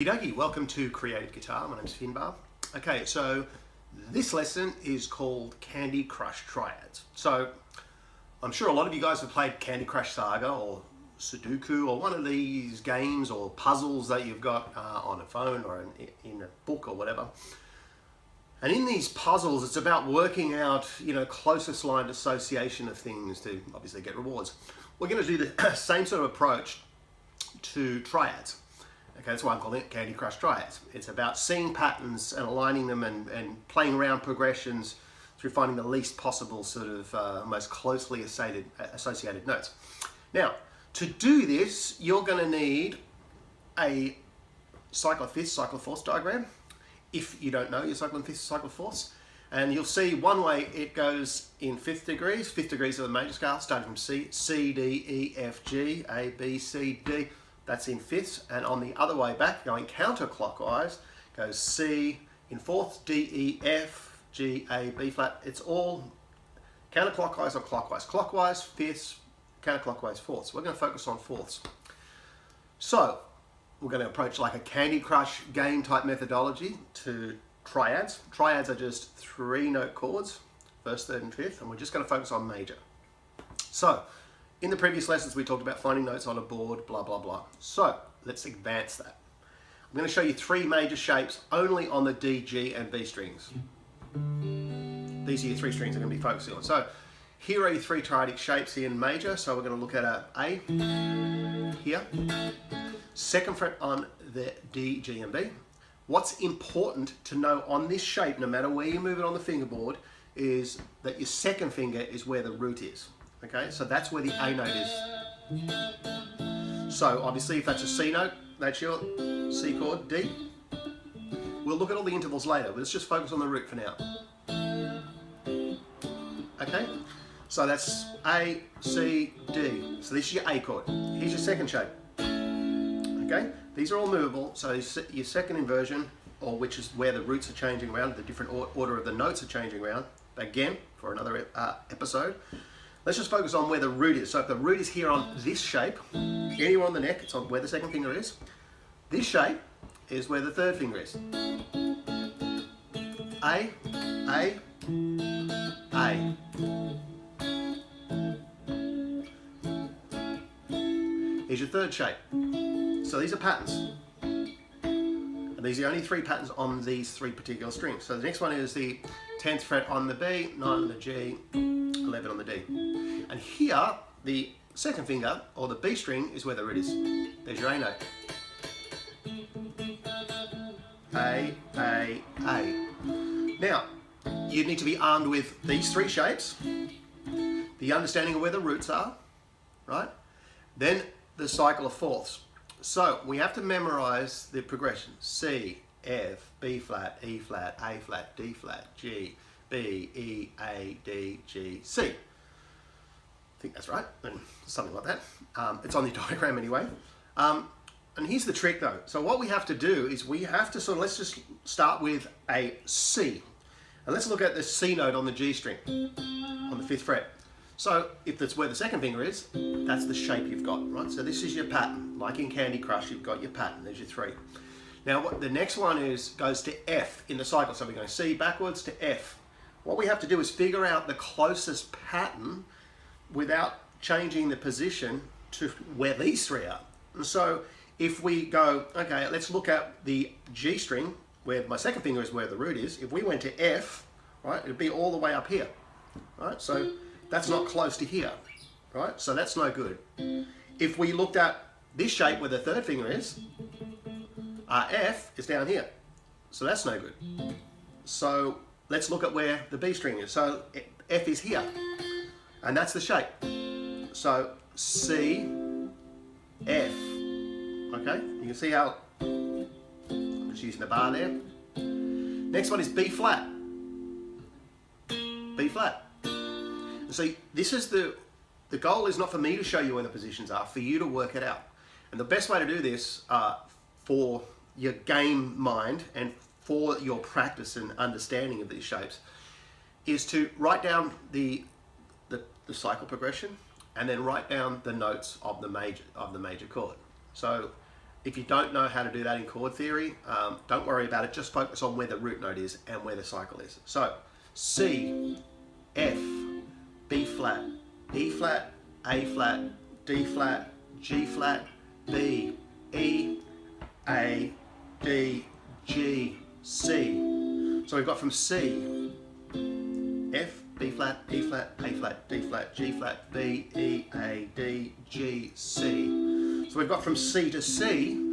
Okie dokie, welcome to Creative Guitar. My name's Finbar. Okay, so this lesson is called Candy Crush Triads. So I'm sure a lot of you guys have played Candy Crush Saga or Sudoku or one of these games or puzzles that you've got on a phone or in a book or whatever. And in these puzzles, it's about working out, closest line association of things to obviously get rewards. We're going to do the same sort of approach to triads. Okay, that's why I'm calling it Candy Crush Triads. It's about seeing patterns and aligning them and playing around progressions through finding the least possible sort of most closely associated notes. Now, to do this, you're going to need a cycle of fifths, cycle of fourths diagram. If you don't know your cycle of fifths, cycle of fourths, and you'll see one way it goes in fifth degrees of the major scale, starting from C, C, D, E, F, G, A, B, C, D. That's in fifths, and on the other way back, going counterclockwise, goes C in fourths, D, E, F, G, A, B flat. It's all counterclockwise or clockwise. Clockwise, fifths, counterclockwise, fourths. We're going to focus on fourths. So we're going to approach like a Candy Crush game type methodology to triads. Triads are just 3-note chords, first, third, and fifth, and we're just going to focus on major. So in the previous lessons, we talked about finding notes on a board, blah, blah, blah. So let's advance that. I'm going to show you 3 major shapes only on the D, G, and B strings. These are your 3 strings I'm going to be focusing on. So here are your 3 triadic shapes here in major. So we're going to look at A here, 2nd fret on the D, G, and B. What's important to know on this shape, no matter where you move it on the fingerboard, is that your 2nd finger is where the root is. Okay, so that's where the A note is. So obviously if that's a C note, that's your C chord, D. We'll look at all the intervals later, but let's just focus on the root for now. Okay, so that's A, C, D. So this is your A chord. Here's your 2nd shape. Okay, these are all movable, so your 2nd inversion, or which is where the roots are changing around, the different order of the notes are changing around, again, for another episode. Let's just focus on where the root is. So if the root is here on this shape, anywhere on the neck, it's on where the 2nd finger is. This shape is where the 3rd finger is. A, A, A. Here's your 3rd shape. So these are patterns. And these are the only 3 patterns on these 3 particular strings. So the next one is the 10th fret on the B, 9 on the G, 11 on the D. And here, the 2nd finger, or the B string, is where the root is. There's your A note. A, A, A. Now, you need to be armed with these 3 shapes, the understanding of where the roots are, right? Then the cycle of fourths. So we have to memorize the progression. C, F, B flat, E flat, A flat, D flat, G, B, E, A, D, G, C. I think that's right, and something like that. It's on the diagram anyway. And here's the trick though. So what we have to do is we have to let's just start with a C. And let's look at the C note on the G string, on the 5th fret. So if that's where the 2nd finger is, that's the shape you've got, right? So this is your pattern. Like in Candy Crush, you've got your pattern. There's your 3. Now what the next one is goes to F in the cycle. So we're going C backwards to F. What we have to do is figure out the closest pattern without changing the position to where these 3 are. And so if we go, okay, let's look at the G string, where my 2nd finger is where the root is. If we went to F, right, it'd be all the way up here, right? So that's not close to here, right? So that's no good. If we looked at this shape where the 3rd finger is, F is down here. So that's no good. So let's look at where the B string is. So F is here, and that's the shape. So C, F, okay? You can see how, I'm just using the bar there. Next one is B flat. B flat. So this is the goal is not for me to show you where the positions are, for you to work it out. And the best way to do this for your game mind and for your practice and understanding of these shapes is to write down the cycle progression and then write down the notes of the major chord. So If you don't know how to do that in chord theory, don't worry about it. Just focus on where the root note is and where the cycle is. So C, F, B flat, E flat, A flat, D flat, G flat, B, E, A, D, G, C. So we've got from C, F, B flat, E flat, A flat, D flat, G flat, B, E, A, D, G, C. So we've got from C to C,